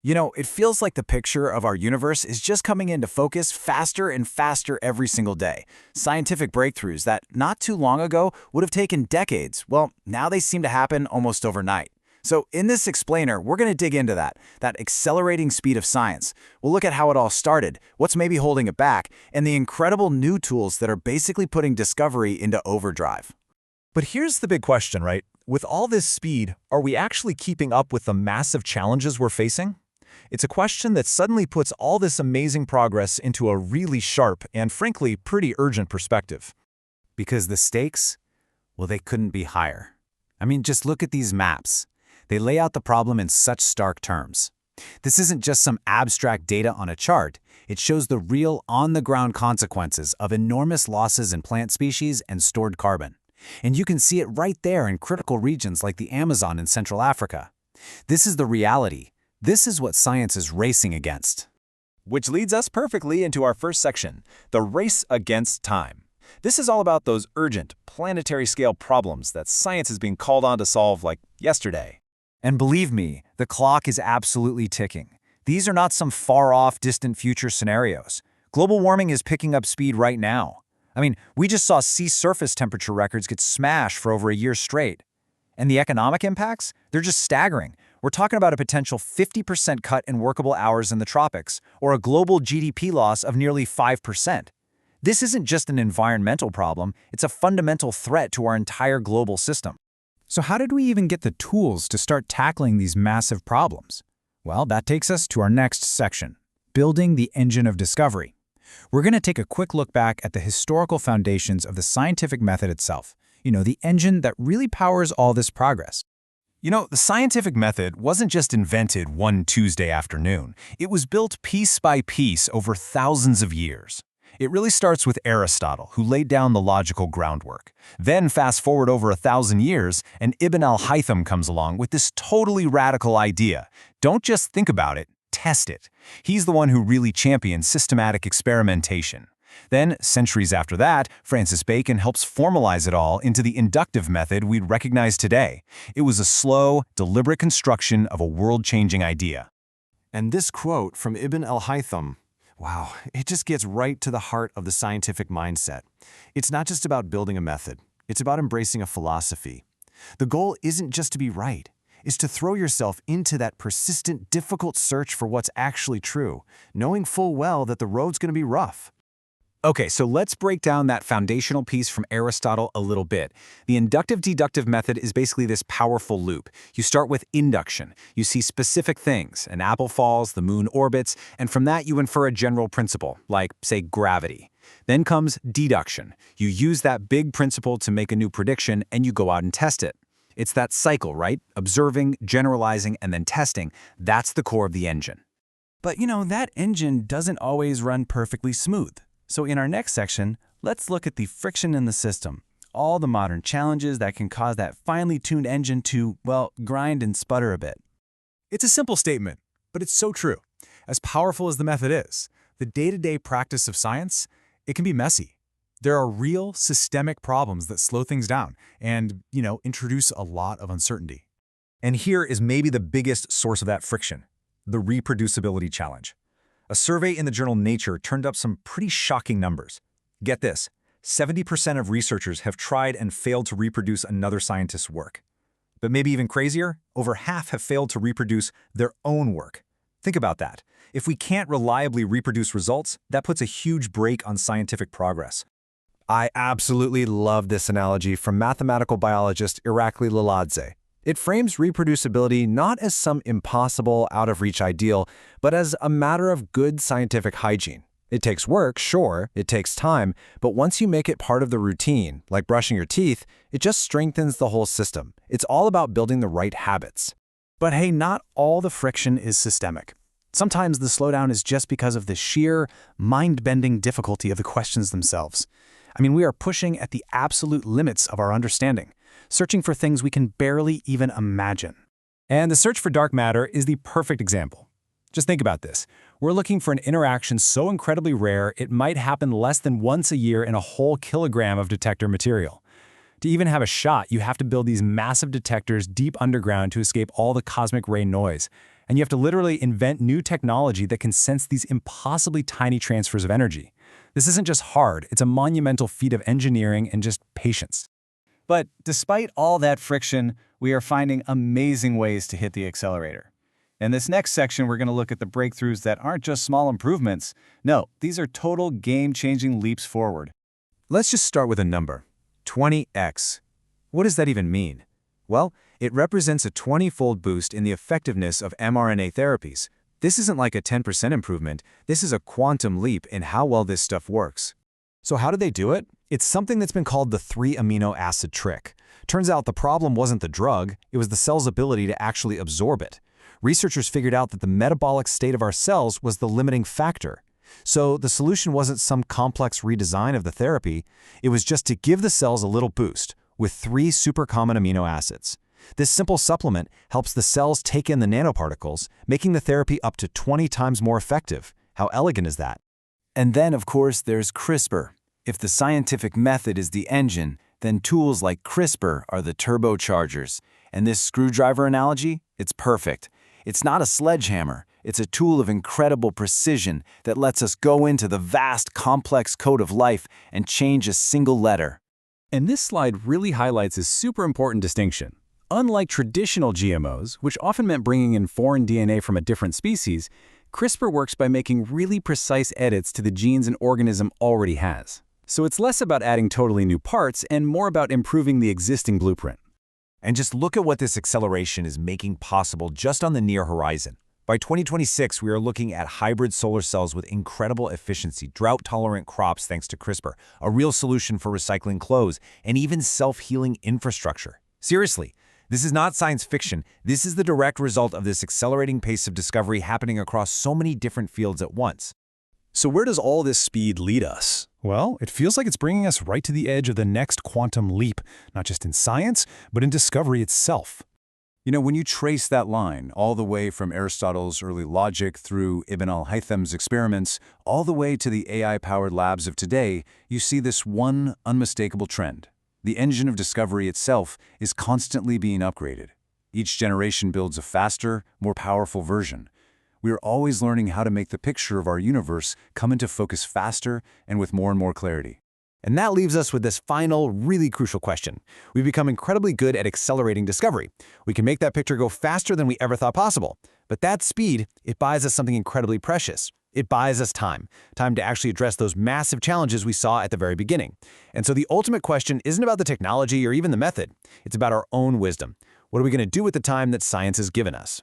It feels like the picture of our universe is just coming into focus faster and faster every single day. Scientific breakthroughs that not too long ago would have taken decades, well, now they seem to happen almost overnight. So in this explainer, we're going to dig into that accelerating speed of science. We'll look at how it all started, what's maybe holding it back, and the incredible new tools that are basically putting discovery into overdrive. But here's the big question, right? With all this speed, are we actually keeping up with the massive challenges we're facing? It's a question that suddenly puts all this amazing progress into a really sharp and, frankly, pretty urgent perspective. Because the stakes, well, they couldn't be higher. Just look at these maps. They lay out the problem in such stark terms. This isn't just some abstract data on a chart. It shows the real, on-the-ground consequences of enormous losses in plant species and stored carbon. And you can see it right there in critical regions like the Amazon in Central Africa. This is the reality. This is what science is racing against. Which leads us perfectly into our first section, the race against time. This is all about those urgent, planetary-scale problems that science is being called on to solve like yesterday. And believe me, the clock is absolutely ticking. These are not some far-off, distant future scenarios. Global warming is picking up speed right now. We just saw sea surface temperature records get smashed for over a year straight. And the economic impacts? They're just staggering. We're talking about a potential 50% cut in workable hours in the tropics, or a global GDP loss of nearly 5%. This isn't just an environmental problem, it's a fundamental threat to our entire global system. So how did we even get the tools to start tackling these massive problems? Well, that takes us to our next section, building the engine of discovery. We're going to take a quick look back at the historical foundations of the scientific method itself, the engine that really powers all this progress. The scientific method wasn't just invented one Tuesday afternoon. It was built piece by piece over thousands of years. It really starts with Aristotle, who laid down the logical groundwork. Then fast forward over 1,000 years, and Ibn al-Haytham comes along with this totally radical idea. Don't just think about it, test it. He's the one who really championed systematic experimentation. Then, centuries after that, Francis Bacon helps formalize it all into the inductive method we'd recognize today. It was a slow, deliberate construction of a world-changing idea. And this quote from Ibn al-Haytham, wow, it just gets right to the heart of the scientific mindset. It's not just about building a method. It's about embracing a philosophy. The goal isn't just to be right. It's to throw yourself into that persistent, difficult search for what's actually true, knowing full well that the road's going to be rough. Okay, so let's break down that foundational piece from Aristotle a little bit. The inductive-deductive method is basically this powerful loop. You start with induction. You see specific things. An apple falls, the moon orbits, and from that you infer a general principle, like, say, gravity. Then comes deduction. You use that big principle to make a new prediction, and you go out and test it. It's that cycle, right? Observing, generalizing, and then testing. That's the core of the engine. But that engine doesn't always run perfectly smooth. So in our next section, let's look at the friction in the system, all the modern challenges that can cause that finely tuned engine to, well, grind and sputter a bit. It's a simple statement, but it's so true. As powerful as the method is, the day-to-day practice of science, it can be messy. There are real systemic problems that slow things down and, introduce a lot of uncertainty. And here is maybe the biggest source of that friction, the reproducibility challenge. A survey in the journal Nature turned up some pretty shocking numbers. Get this, 70% of researchers have tried and failed to reproduce another scientist's work. But maybe even crazier, over half have failed to reproduce their own work. Think about that. If we can't reliably reproduce results, that puts a huge brake on scientific progress. I absolutely love this analogy from mathematical biologist Irakli Laladze. It frames reproducibility not as some impossible, out-of-reach ideal, but as a matter of good scientific hygiene. It takes work, sure, it takes time, but once you make it part of the routine, like brushing your teeth, it just strengthens the whole system. It's all about building the right habits. But hey, not all the friction is systemic. Sometimes the slowdown is just because of the sheer, mind-bending difficulty of the questions themselves. We are pushing at the absolute limits of our understanding, searching for things we can barely even imagine. And the search for dark matter is the perfect example. Just think about this. We're looking for an interaction so incredibly rare it might happen less than once a year in a whole kilogram of detector material. To even have a shot, you have to build these massive detectors deep underground to escape all the cosmic ray noise. And you have to literally invent new technology that can sense these impossibly tiny transfers of energy. This isn't just hard, it's a monumental feat of engineering and just patience. But despite all that friction, we are finding amazing ways to hit the accelerator. In this next section, we're going to look at the breakthroughs that aren't just small improvements. No, these are total game-changing leaps forward. Let's just start with a number, 20x. What does that even mean? Well, it represents a 20-fold boost in the effectiveness of mRNA therapies. This isn't like a 10% improvement, this is a quantum leap in how well this stuff works. So how did they do it? It's something that's been called the 3-amino acid trick. Turns out the problem wasn't the drug, it was the cell's ability to actually absorb it. Researchers figured out that the metabolic state of our cells was the limiting factor. So the solution wasn't some complex redesign of the therapy, it was just to give the cells a little boost with 3 super common amino acids. This simple supplement helps the cells take in the nanoparticles, making the therapy up to 20 times more effective. How elegant is that? And then, of course, there's CRISPR. If the scientific method is the engine, then tools like CRISPR are the turbochargers. And this screwdriver analogy, it's perfect. It's not a sledgehammer. It's a tool of incredible precision that lets us go into the vast, complex code of life and change a single letter. And this slide really highlights a super important distinction. Unlike traditional GMOs, which often meant bringing in foreign DNA from a different species, CRISPR works by making really precise edits to the genes an organism already has. So it's less about adding totally new parts and more about improving the existing blueprint. And just look at what this acceleration is making possible just on the near horizon. By 2026, we are looking at hybrid solar cells with incredible efficiency, drought-tolerant crops thanks to CRISPR, a real solution for recycling clothes, and even self-healing infrastructure. Seriously, this is not science fiction. This is the direct result of this accelerating pace of discovery happening across so many different fields at once. So where does all this speed lead us? Well, it feels like it's bringing us right to the edge of the next quantum leap, not just in science, but in discovery itself. You know, when you trace that line all the way from Aristotle's early logic through Ibn al-Haytham's experiments, all the way to the AI-powered labs of today, you see this one unmistakable trend. The engine of discovery itself is constantly being upgraded. Each generation builds a faster, more powerful version. We are always learning how to make the picture of our universe come into focus faster and with more and more clarity. And that leaves us with this final, really crucial question. We've become incredibly good at accelerating discovery. We can make that picture go faster than we ever thought possible. But that speed, it buys us something incredibly precious. It buys us time to actually address those massive challenges we saw at the very beginning. And so the ultimate question isn't about the technology or even the method. It's about our own wisdom. What are we going to do with the time that science has given us?